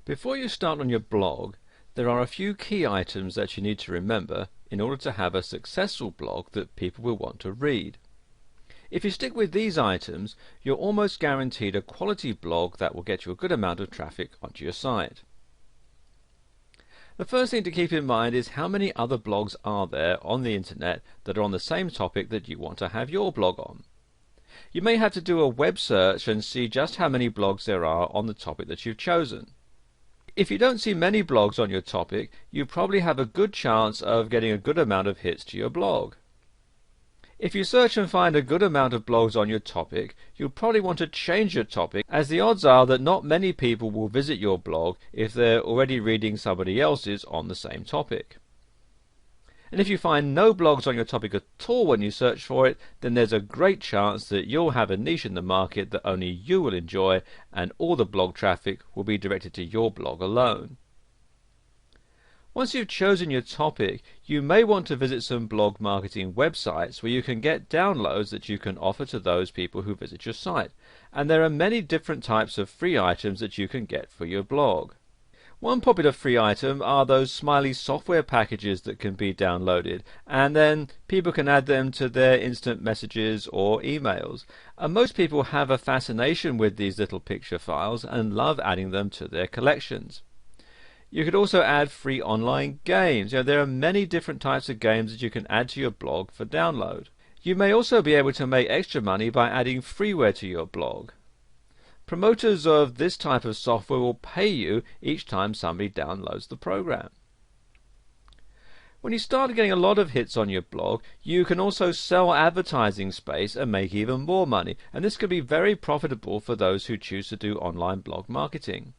Before you start on your blog, there are a few key items that you need to remember in order to have a successful blog that people will want to read. If you stick with these items, you're almost guaranteed a quality blog that will get you a good amount of traffic onto your site. The first thing to keep in mind is how many other blogs are there on the internet that are on the same topic that you want to have your blog on. You may have to do a web search and see just how many blogs there are on the topic that you've chosen. If you don't see many blogs on your topic, you probably have a good chance of getting a good amount of hits to your blog. If you search and find a good amount of blogs on your topic, you'll probably want to change your topic, as the odds are that not many people will visit your blog if they're already reading somebody else's on the same topic. And if you find no blogs on your topic at all when you search for it, then there's a great chance that you'll have a niche in the market that only you will enjoy, and all the blog traffic will be directed to your blog alone. Once you've chosen your topic, you may want to visit some blog marketing websites where you can get downloads that you can offer to those people who visit your site. And there are many different types of free items that you can get for your blog. One popular free item are those smiley software packages that can be downloaded, and then people can add them to their instant messages or emails. And most people have a fascination with these little picture files and love adding them to their collections. You could also add free online games. There are many different types of games that you can add to your blog for download. You may also be able to make extra money by adding freeware to your blog. Promoters of this type of software will pay you each time somebody downloads the program. When you start getting a lot of hits on your blog, you can also sell advertising space and make even more money, and this can be very profitable for those who choose to do online blog marketing.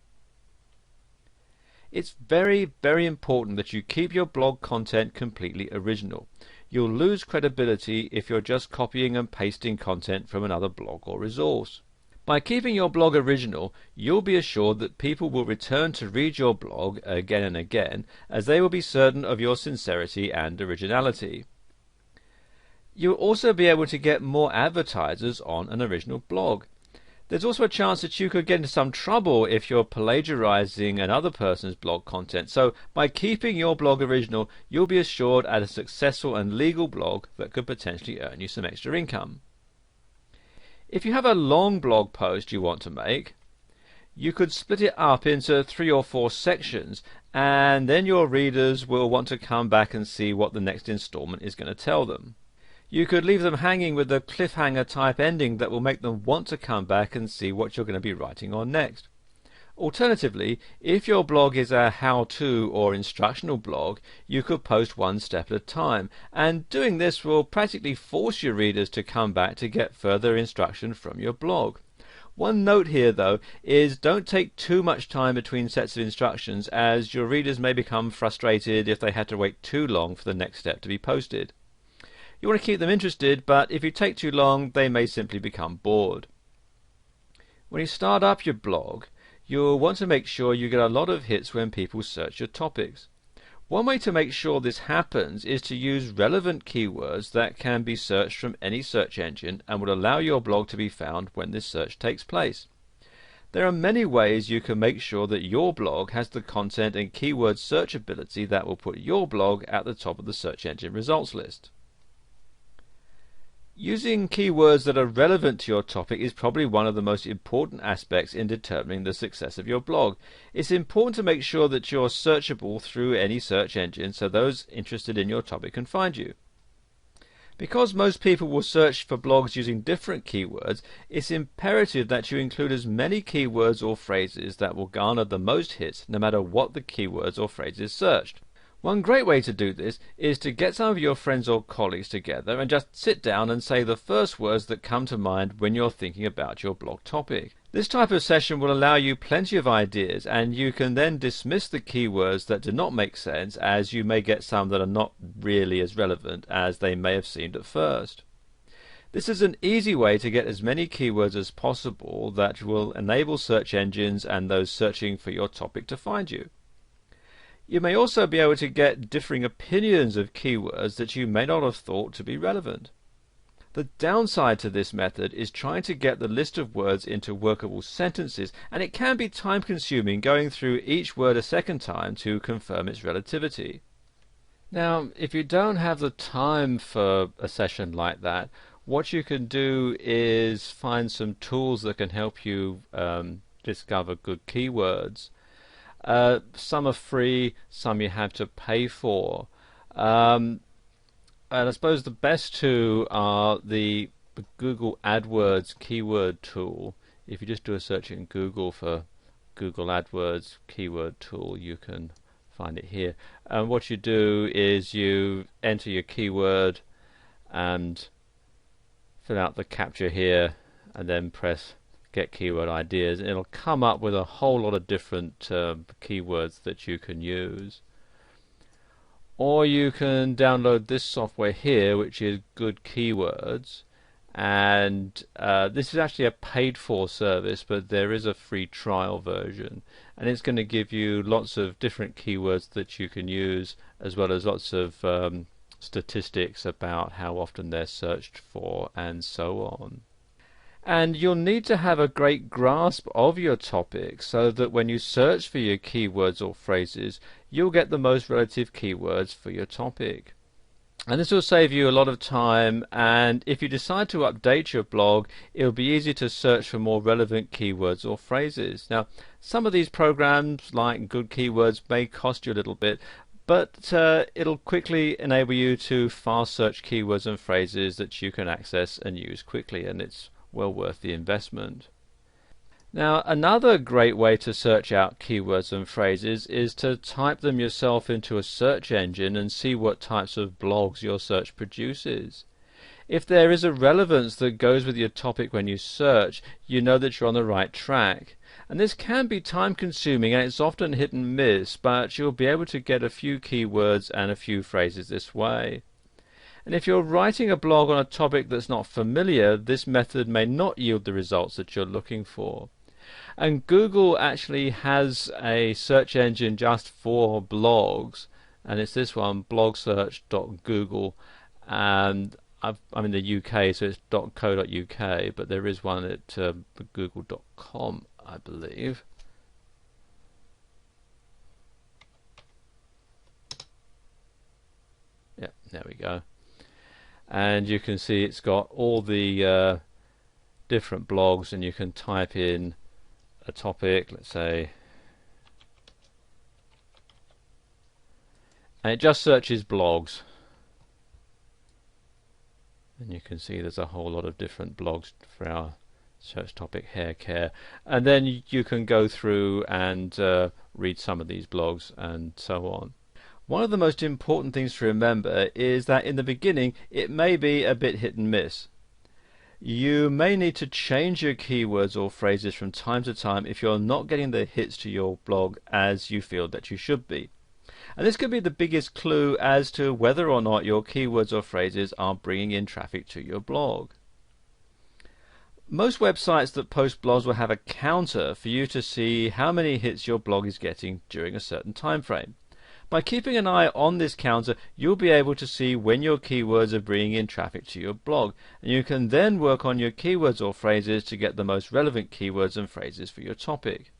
It's very, very important that you keep your blog content completely original. You'll lose credibility if you're just copying and pasting content from another blog or resource. By keeping your blog original, you'll be assured that people will return to read your blog again and again, as they will be certain of your sincerity and originality. You'll also be able to get more advertisers on an original blog. There's also a chance that you could get into some trouble if you're plagiarizing another person's blog content. So by keeping your blog original, you'll be assured at a successful and legal blog that could potentially earn you some extra income. If you have a long blog post you want to make, you could split it up into 3 or 4 sections, and then your readers will want to come back and see what the next installment is going to tell them. You could leave them hanging with a cliffhanger type ending that will make them want to come back and see what you're going to be writing on next. Alternatively, if your blog is a how-to or instructional blog, you could post one step at a time, and doing this will practically force your readers to come back to get further instruction from your blog. One note here though is don't take too much time between sets of instructions, as your readers may become frustrated if they had to wait too long for the next step to be posted. You want to keep them interested, but if you take too long, they may simply become bored. When you start up your blog, you'll want to make sure you get a lot of hits when people search your topics. One way to make sure this happens is to use relevant keywords that can be searched from any search engine and will allow your blog to be found when this search takes place. There are many ways you can make sure that your blog has the content and keyword searchability that will put your blog at the top of the search engine results list. Using keywords that are relevant to your topic is probably one of the most important aspects in determining the success of your blog. It's important to make sure that you're searchable through any search engine so those interested in your topic can find you. Because most people will search for blogs using different keywords, it's imperative that you include as many keywords or phrases that will garner the most hits no matter what the keywords or phrases searched. One great way to do this is to get some of your friends or colleagues together and just sit down and say the first words that come to mind when you're thinking about your blog topic. This type of session will allow you plenty of ideas, and you can then dismiss the keywords that do not make sense, as you may get some that are not really as relevant as they may have seemed at first. This is an easy way to get as many keywords as possible that will enable search engines and those searching for your topic to find you. You may also be able to get differing opinions of keywords that you may not have thought to be relevant. The downside to this method is trying to get the list of words into workable sentences, and it can be time consuming going through each word a second time to confirm its relativity. Now, if you don't have the time for a session like that, what you can do is find some tools that can help you discover good keywords. Some are free, some you have to pay for. And I suppose the best two are the Google AdWords keyword tool. If you just do a search in Google for Google AdWords keyword tool, you can find it here. And what you do is you enter your keyword and fill out the captcha here, and then press Get Keyword Ideas, and it'll come up with a whole lot of different keywords that you can use. Or you can download this software here, which is Good Keywords, and this is actually a paid for service, but there is a free trial version, and it's going to give you lots of different keywords that you can use, as well as lots of statistics about how often they're searched for and so on. And you'll need to have a great grasp of your topic so that when you search for your keywords or phrases, you'll get the most relative keywords for your topic. And this will save you a lot of time, and if you decide to update your blog, it'll be easy to search for more relevant keywords or phrases. Now, some of these programs, like Good Keywords, may cost you a little bit, but it'll quickly enable you to fast search keywords and phrases that you can access and use quickly, and it's well worth the investment. Now, another great way to search out keywords and phrases is to type them yourself into a search engine and see what types of blogs your search produces. If there is a relevance that goes with your topic when you search, you know that you're on the right track. And this can be time consuming, and it's often hit and miss, but you'll be able to get a few keywords and a few phrases this way. And if you're writing a blog on a topic that's not familiar, this method may not yield the results that you're looking for. And Google actually has a search engine just for blogs, and it's this one, blogsearch.google, and I'm in the UK, so it's .co.uk, but there is one at google.com, I believe. Yeah, there we go. And you can see it's got all the different blogs, and you can type in a topic, let's say, and it just searches blogs, and you can see there's a whole lot of different blogs for our search topic, hair care, and then you can go through and read some of these blogs and so on. One of the most important things to remember is that in the beginning it may be a bit hit and miss. You may need to change your keywords or phrases from time to time if you're not getting the hits to your blog as you feel that you should be. And this could be the biggest clue as to whether or not your keywords or phrases are bringing in traffic to your blog. Most websites that post blogs will have a counter for you to see how many hits your blog is getting during a certain time frame. By keeping an eye on this counter, you'll be able to see when your keywords are bringing in traffic to your blog, and you can then work on your keywords or phrases to get the most relevant keywords and phrases for your topic.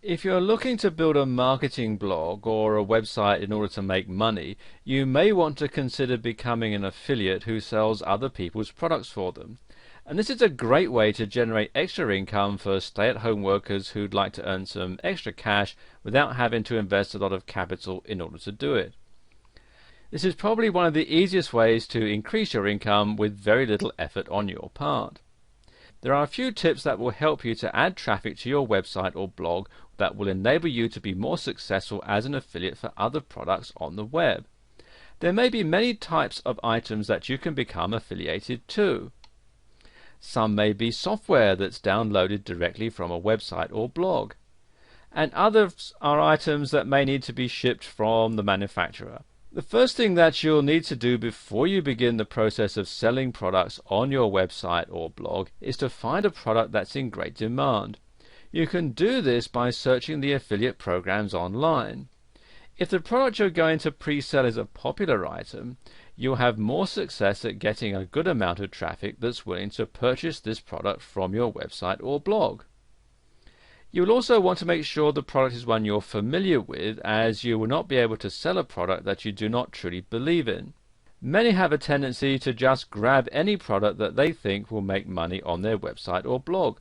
If you're looking to build a marketing blog or a website in order to make money, you may want to consider becoming an affiliate who sells other people's products for them. And this is a great way to generate extra income for stay-at-home workers who'd like to earn some extra cash without having to invest a lot of capital in order to do it. This is probably one of the easiest ways to increase your income with very little effort on your part. There are a few tips that will help you to add traffic to your website or blog that will enable you to be more successful as an affiliate for other products on the web. There may be many types of items that you can become affiliated to. Some may be software that's downloaded directly from a website or blog, and others are items that may need to be shipped from the manufacturer. The first thing that you'll need to do before you begin the process of selling products on your website or blog is to find a product that's in great demand. You can do this by searching the affiliate programs online. If the product you're going to pre-sell is a popular item, you'll have more success at getting a good amount of traffic that's willing to purchase this product from your website or blog. You will also want to make sure the product is one you're familiar with, as you will not be able to sell a product that you do not truly believe in. Many have a tendency to just grab any product that they think will make money on their website or blog.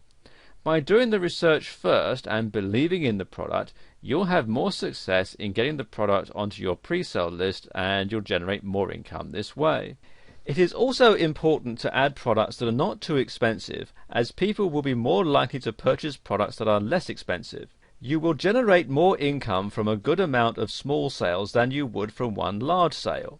By doing the research first and believing in the product, you'll have more success in getting the product onto your pre-sale list, and you'll generate more income this way. It is also important to add products that are not too expensive, as people will be more likely to purchase products that are less expensive. You will generate more income from a good amount of small sales than you would from one large sale.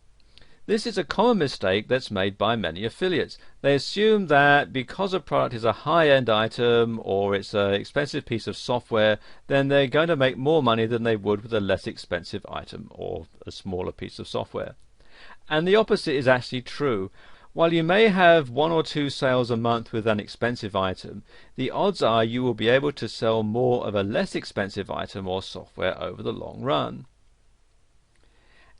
This is a common mistake that's made by many affiliates. They assume that because a product is a high-end item or it's an expensive piece of software, then they're going to make more money than they would with a less expensive item or a smaller piece of software. And the opposite is actually true. While you may have 1 or 2 sales a month with an expensive item, the odds are you will be able to sell more of a less expensive item or software over the long run.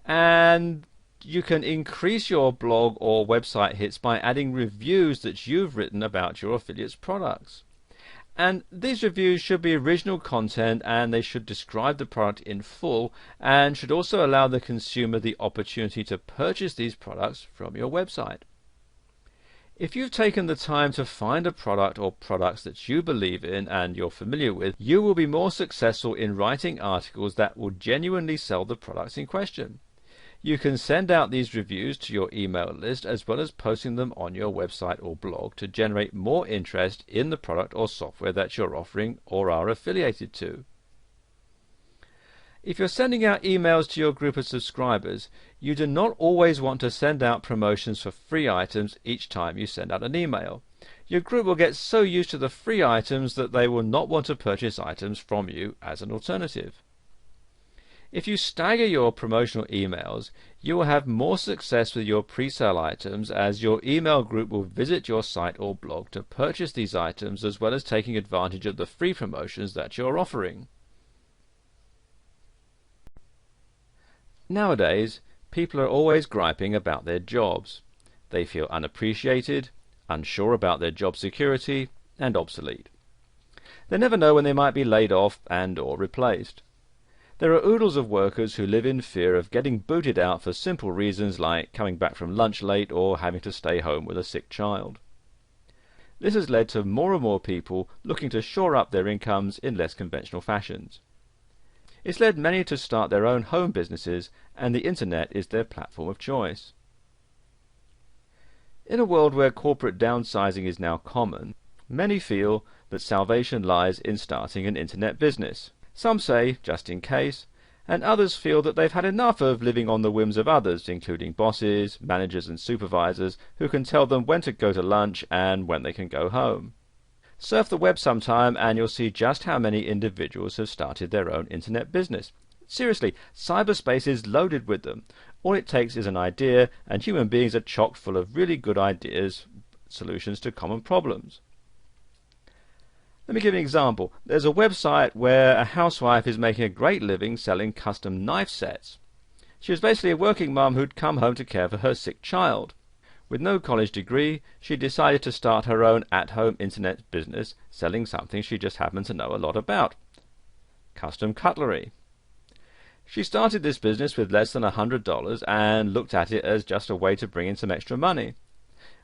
And you can increase your blog or website hits by adding reviews that you've written about your affiliate's products. And these reviews should be original content, and they should describe the product in full, and should also allow the consumer the opportunity to purchase these products from your website. If you've taken the time to find a product or products that you believe in and you're familiar with, you will be more successful in writing articles that will genuinely sell the products in question. You can send out these reviews to your email list as well as posting them on your website or blog to generate more interest in the product or software that you're offering or are affiliated to. If you're sending out emails to your group of subscribers, you do not always want to send out promotions for free items each time you send out an email. Your group will get so used to the free items that they will not want to purchase items from you as an alternative. If you stagger your promotional emails, you will have more success with your pre-sale items, as your email group will visit your site or blog to purchase these items, as well as taking advantage of the free promotions that you're offering. Nowadays, people are always griping about their jobs. They feel unappreciated, unsure about their job security, and obsolete. They never know when they might be laid off and/or replaced. There are oodles of workers who live in fear of getting booted out for simple reasons like coming back from lunch late or having to stay home with a sick child. This has led to more and more people looking to shore up their incomes in less conventional fashions. It's led many to start their own home businesses, and the internet is their platform of choice. In a world where corporate downsizing is now common, many feel that salvation lies in starting an internet business. Some say, just in case, and others feel that they've had enough of living on the whims of others, including bosses, managers and supervisors, who can tell them when to go to lunch and when they can go home. Surf the web sometime and you'll see just how many individuals have started their own internet business. Seriously, cyberspace is loaded with them. All it takes is an idea, and human beings are chock full of really good ideas, solutions to common problems. Let me give you an example. There's a website where a housewife is making a great living selling custom knife sets. She was basically a working mum who'd come home to care for her sick child. With no college degree, she decided to start her own at-home internet business selling something she just happened to know a lot about: custom cutlery. She started this business with less than $100 and looked at it as just a way to bring in some extra money.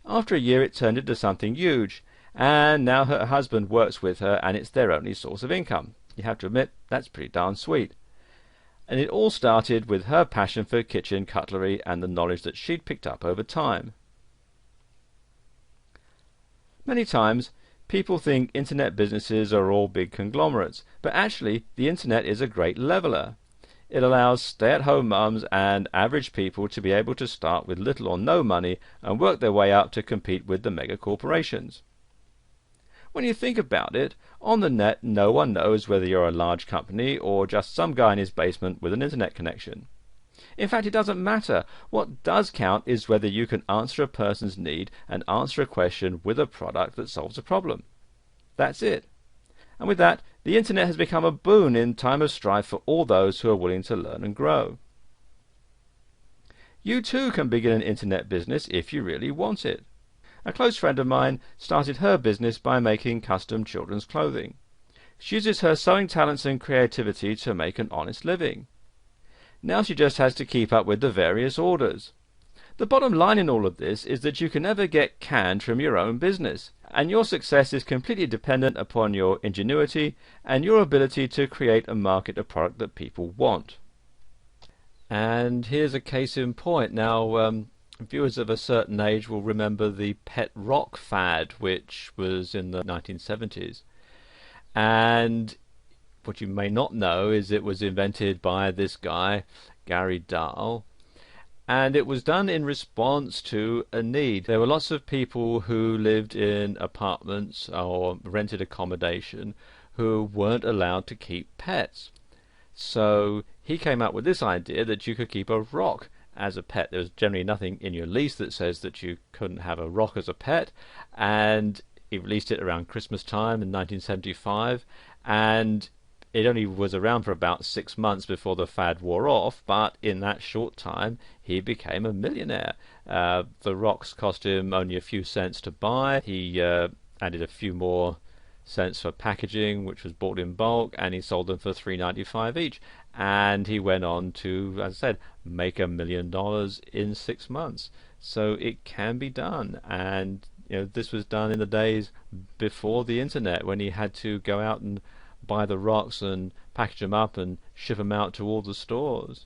After a year it turned into something huge, and now her husband works with her and it's their only source of income. You have to admit, that's pretty darn sweet. And it all started with her passion for kitchen cutlery and the knowledge that she'd picked up over time. Many times, people think internet businesses are all big conglomerates, but actually the internet is a great leveler. It allows stay-at-home mums and average people to be able to start with little or no money and work their way up to compete with the mega corporations. When you think about it, on the net no one knows whether you're a large company or just some guy in his basement with an internet connection. In fact, it doesn't matter. What does count is whether you can answer a person's need and answer a question with a product that solves a problem. That's it. And with that, the internet has become a boon in time of strife for all those who are willing to learn and grow. You too can begin an internet business if you really want it. A close friend of mine started her business by making custom children's clothing. She uses her sewing talents and creativity to make an honest living. Now she just has to keep up with the various orders. The bottom line in all of this is that you can never get canned from your own business, and your success is completely dependent upon your ingenuity and your ability to create and market a product that people want. And here's a case in point. Now, viewers of a certain age will remember the pet rock fad, which was in the 1970s. And what you may not know is it was invented by this guy, Gary Dahl, and it was done in response to a need. There were lots of people who lived in apartments or rented accommodation who weren't allowed to keep pets. So he came up with this idea that you could keep a rock as a pet. There was generally nothing in your lease that says that you couldn't have a rock as a pet, and he released it around Christmas time in 1975, and it only was around for about 6 months before the fad wore off, but in that short time he became a millionaire. The rocks cost him only a few cents to buy. He added a few more cents for packaging, which was bought in bulk, and he sold them for $3.95 each. And he went on to, as I said, make $1 million in 6 months. So it can be done. And this was done in the days before the internet, when he had to go out and buy the rocks and package them up and ship them out to all the stores.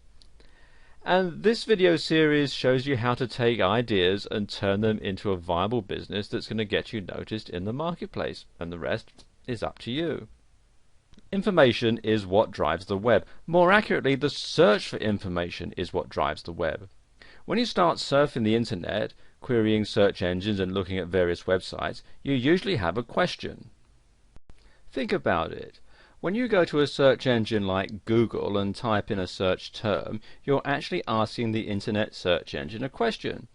And this video series shows you how to take ideas and turn them into a viable business that's going to get you noticed in the marketplace, and the rest is up to you. Information is what drives the web. More accurately, the search for information is what drives the web. When you start surfing the internet, querying search engines and looking at various websites, you usually have a question. Think about it. When you go to a search engine like Google and type in a search term, you're actually asking the internet search engine a question.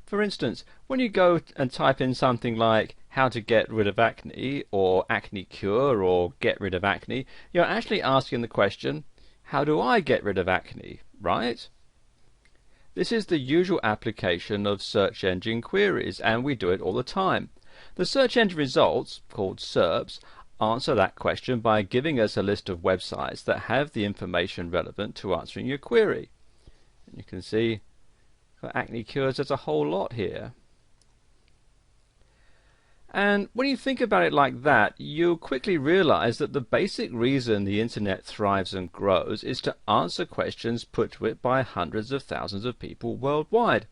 For instance, when you go and type in something like how to get rid of acne, or acne cure, or get rid of acne, you're actually asking the question, how do I get rid of acne, right? This is the usual application of search engine queries, and we do it all the time. The search engine results, called SERPs, answer that question by giving us a list of websites that have the information relevant to answering your query. And you can see for acne cures there's a whole lot here. And when you think about it like that, you'll quickly realize that the basic reason the internet thrives and grows is to answer questions put to it by hundreds of thousands of people worldwide.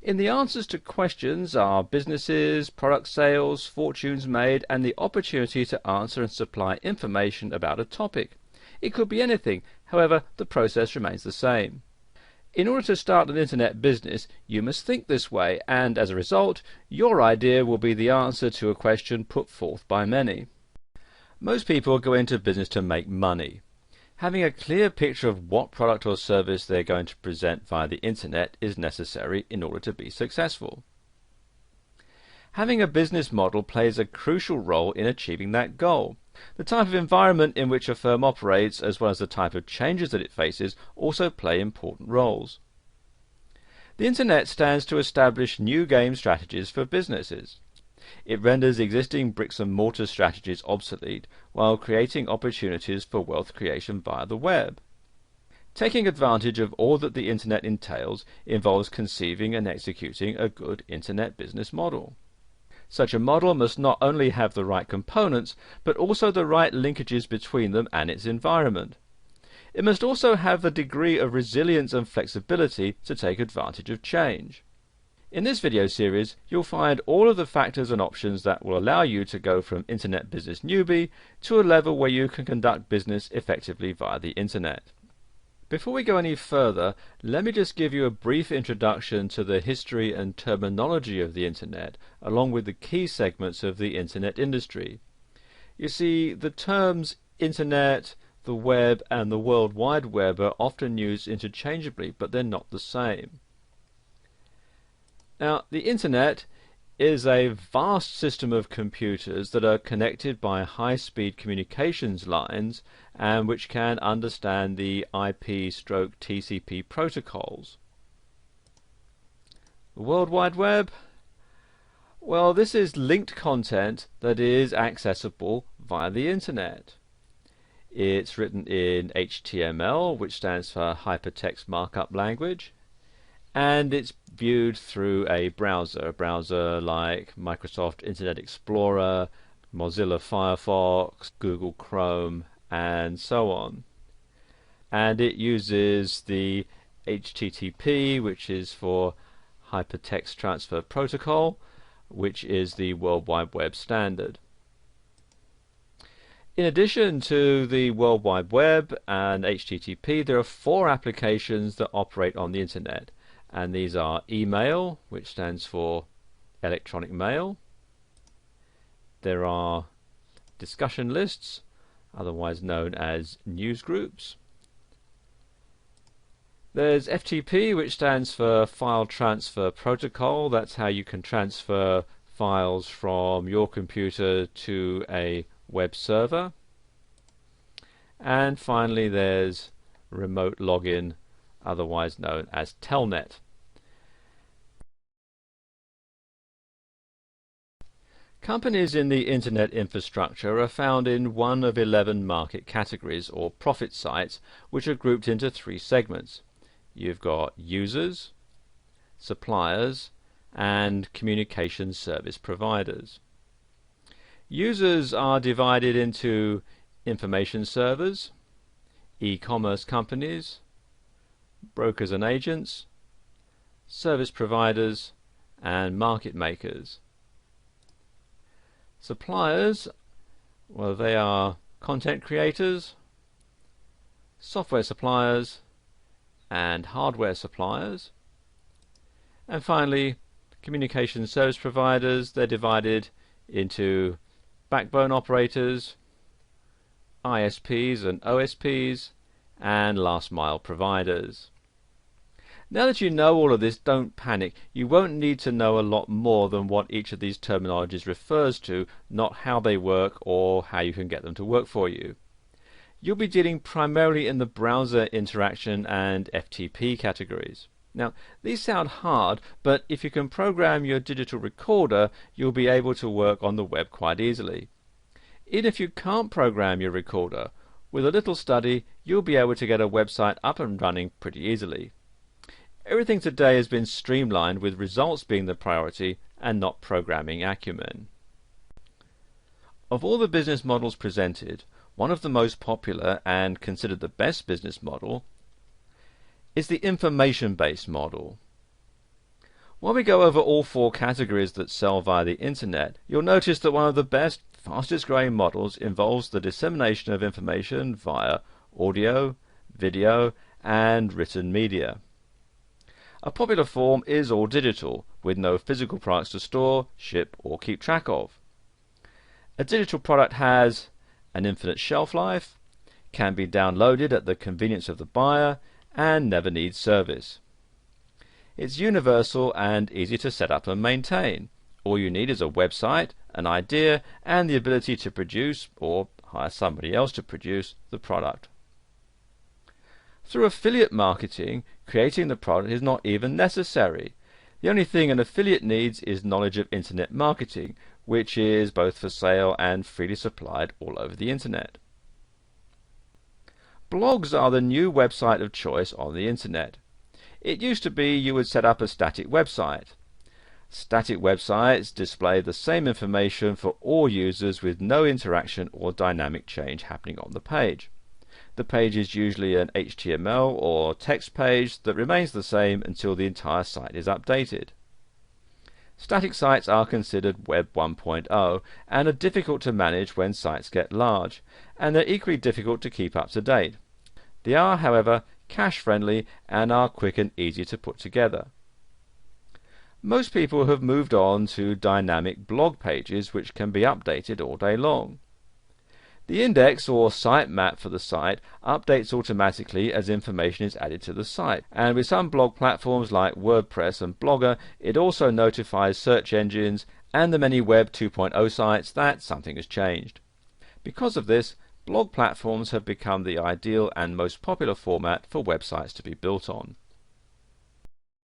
In the answers to questions are businesses, product sales, fortunes made, and the opportunity to answer and supply information about a topic. It could be anything, however, the process remains the same. In order to start an internet business, you must think this way, and as a result, your idea will be the answer to a question put forth by many. Most people go into business to make money. Having a clear picture of what product or service they're going to present via the internet is necessary in order to be successful. Having a business model plays a crucial role in achieving that goal. The type of environment in which a firm operates, as well as the type of changes that it faces, also play important roles. The internet stands to establish new game strategies for businesses. It renders existing bricks and mortar strategies obsolete while creating opportunities for wealth creation via the web. Taking advantage of all that the internet entails involves conceiving and executing a good internet business model. Such a model must not only have the right components, but also the right linkages between them and its environment. It must also have a degree of resilience and flexibility to take advantage of change. In this video series, you'll find all of the factors and options that will allow you to go from internet business newbie to a level where you can conduct business effectively via the internet. Before we go any further, let me just give you a brief introduction to the history and terminology of the internet, along with the key segments of the internet industry. You see, the terms internet, the web, and the World Wide Web are often used interchangeably, but they're not the same. Now, the internet is a vast system of computers that are connected by high-speed communications lines and which can understand the IP/TCP protocols. The World Wide Web? Well, this is linked content that is accessible via the internet. It's written in HTML, which stands for Hypertext Markup Language, and it's viewed through a browser like Microsoft Internet Explorer, Mozilla Firefox, Google Chrome, and so on. And it uses the HTTP, which is for Hypertext Transfer Protocol, which is the World Wide Web standard. In addition to the World Wide Web and HTTP, there are 4 applications that operate on the internet, and these are email, which stands for electronic mail. There are discussion lists, otherwise known as news groups. There's FTP, which stands for File Transfer Protocol. That's how you can transfer files from your computer to a web server. And finally there's remote login, otherwise known as Telnet. Companies in the internet infrastructure are found in one of 11 market categories or profit sites, which are grouped into 3 segments. You've got users, suppliers, and communication service providers. Users are divided into information servers, e-commerce companies, brokers and agents, service providers, and market makers. Suppliers, well, they are content creators, software suppliers, and hardware suppliers. And finally, communication service providers, they're divided into backbone operators, ISPs and OSPs, and last mile providers. Now that you know all of this, don't panic. You won't need to know a lot more than what each of these terminologies refers to, not how they work or how you can get them to work for you. You'll be dealing primarily in the browser interaction and FTP categories. Now, these sound hard, but if you can program your digital recorder, you'll be able to work on the web quite easily. Even if you can't program your recorder, with a little study, you'll be able to get a website up and running pretty easily. Everything today has been streamlined, with results being the priority and not programming acumen. Of all the business models presented, one of the most popular and considered the best business model is the information-based model. While we go over all 4 categories that sell via the internet, you'll notice that one of the best, fastest growing models involves the dissemination of information via audio, video, and written media. A popular form is all digital, with no physical products to store, ship, or keep track of. A digital product has an infinite shelf life, can be downloaded at the convenience of the buyer, and never needs service. It's universal and easy to set up and maintain. All you need is a website, an idea, and the ability to produce, or hire somebody else to produce, the product. Through affiliate marketing, creating the product is not even necessary. The only thing an affiliate needs is knowledge of internet marketing, which is both for sale and freely supplied all over the internet. Blogs are the new website of choice on the internet. It used to be you would set up a static website. Static websites display the same information for all users with no interaction or dynamic change happening on the page. The page is usually an HTML or text page that remains the same until the entire site is updated. Static sites are considered Web 1.0 and are difficult to manage when sites get large, and they're equally difficult to keep up to date. They are, however, cache-friendly and are quick and easy to put together. Most people have moved on to dynamic blog pages which can be updated all day long. The index or sitemap for the site updates automatically as information is added to the site, and with some blog platforms like WordPress and Blogger, it also notifies search engines and the many Web 2.0 sites that something has changed. Because of this, blog platforms have become the ideal and most popular format for websites to be built on.